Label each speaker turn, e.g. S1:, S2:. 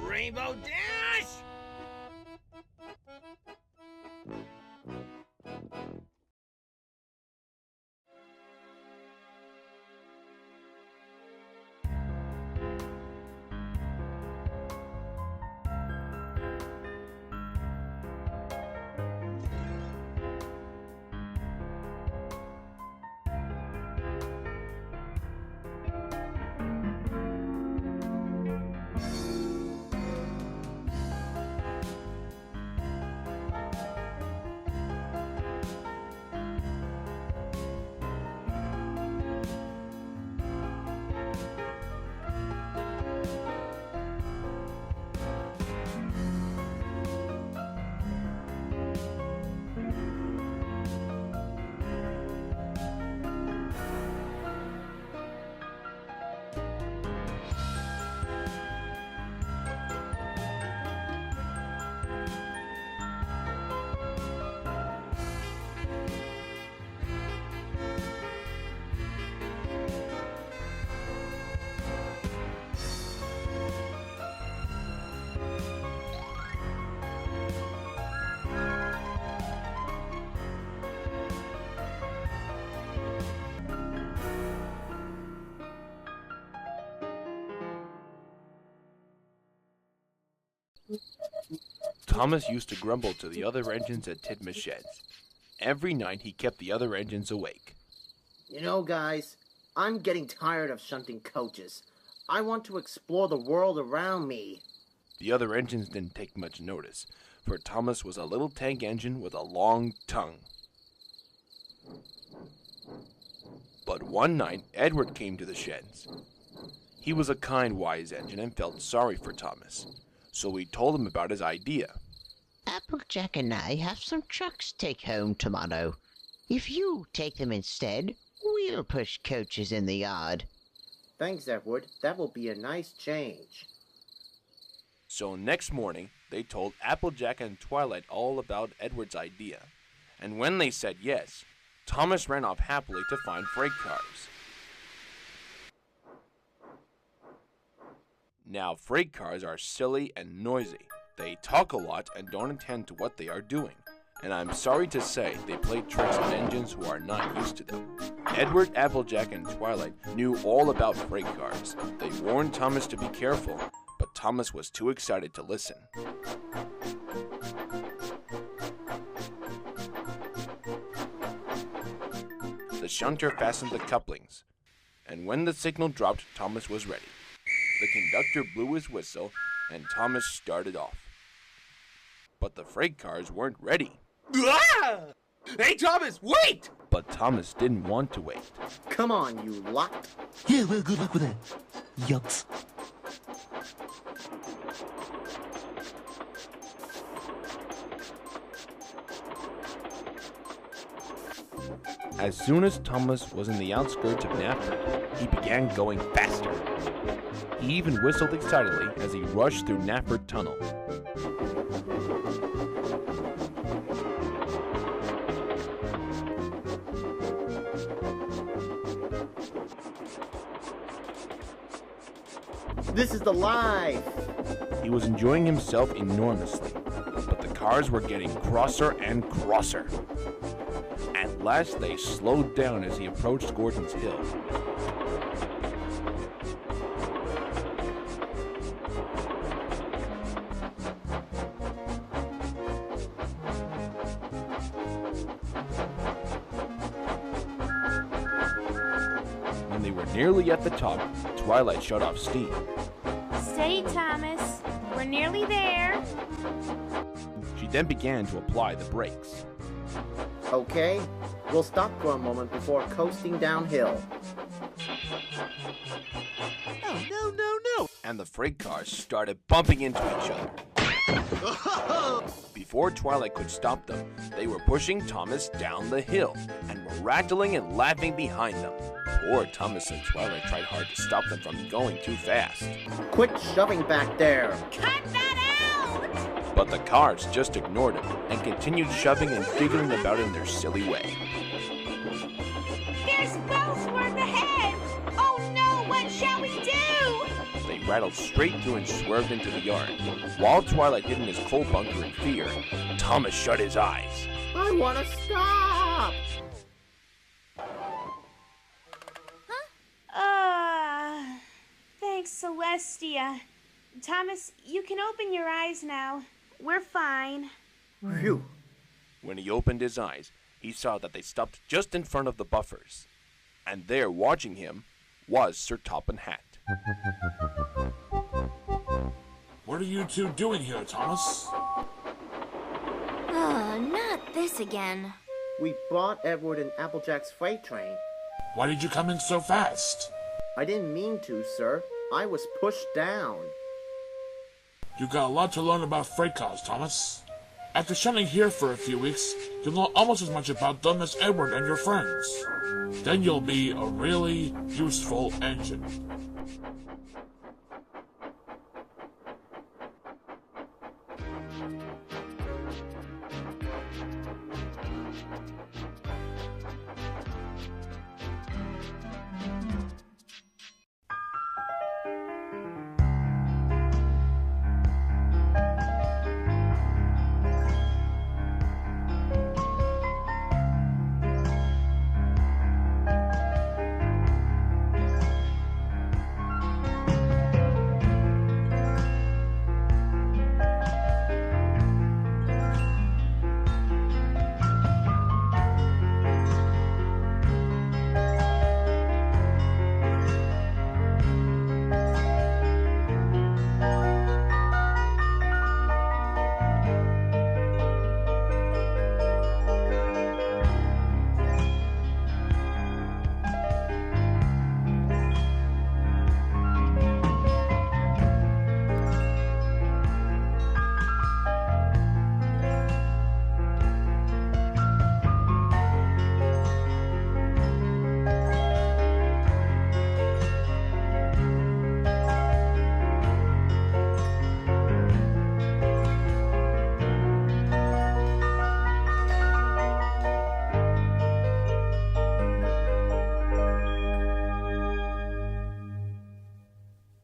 S1: Rainbow Dash!
S2: Thomas used to grumble to the other engines at Titmus Sheds. Every night he kept the other engines awake.
S3: You know, guys, I'm getting tired of shunting coaches. I want to explore the world around me.
S2: The other engines didn't take much notice, for Thomas was a little tank engine with a long tongue. But one night, Edward came to the sheds. He was a kind, wise engine and felt sorry for Thomas, so he told him about his idea.
S4: Applejack and I have some trucks to take home tomorrow. If you take them instead, we'll push coaches in the yard.
S3: Thanks, Edward. That will be a nice change.
S2: So next morning, they told Applejack and Twilight all about Edward's idea. And when they said yes, Thomas ran off happily to find freight cars. Now, freight cars are silly and noisy. They talk a lot and don't attend to what they are doing. And I'm sorry to say they play tricks on engines who are not used to them. Edward, Applejack, and Twilight knew all about freight cars. They warned Thomas to be careful, but Thomas was too excited to listen. The shunter fastened the couplings, and when the signal dropped, Thomas was ready. The conductor blew his whistle, and Thomas started off. But the freight cars weren't ready.
S1: Ah! Hey, Thomas, wait!
S2: But Thomas didn't want to wait.
S3: Come on, you lot.
S5: Yeah, well, good luck with that. Yucks.
S2: As soon as Thomas was in the outskirts of Nafford, he began going faster. He even whistled excitedly as he rushed through Nafford Tunnel.
S3: This is the life.
S2: He was enjoying himself enormously, but the cars were getting crosser and crosser. At last they slowed down as he approached Gordon's Hill. When they were nearly at the top, Twilight shut off steam.
S6: Steady, Thomas. We're nearly there.
S2: She then began to apply the brakes.
S3: Okay, we'll stop for a moment before coasting downhill.
S5: Oh, no.
S2: And the freight cars started bumping into each other. Before Twilight could stop them, they were pushing Thomas down the hill and were rattling and laughing behind them. Poor Thomas and Twilight tried hard to stop them from going too fast.
S3: Quit shoving back there.
S6: Cut that out!
S2: But the cars just ignored him and continued shoving and giggling about in their silly way.
S6: There's Bellsworth ahead! Oh no, what shall we do?
S2: They rattled straight through and swerved into the yard. While Twilight hid in his coal bunker in fear, Thomas shut his eyes.
S3: I want to stop!
S6: Thanks, Celestia. Thomas, you can open your eyes now. We're fine.
S3: Phew.
S2: When he opened his eyes, he saw that they stopped just in front of the buffers. And there, watching him, was Sir Topham Hatt.
S7: What are you two doing here, Thomas?
S8: Not this again.
S3: We bought Edward and Applejack's freight train.
S7: Why did you come in so fast?
S3: I didn't mean to, sir. I was pushed down.
S7: You got a lot to learn about freight cars, Thomas. After shining here for a few weeks, you'll know almost as much about them as Edward and your friends. Then you'll be a really useful engine.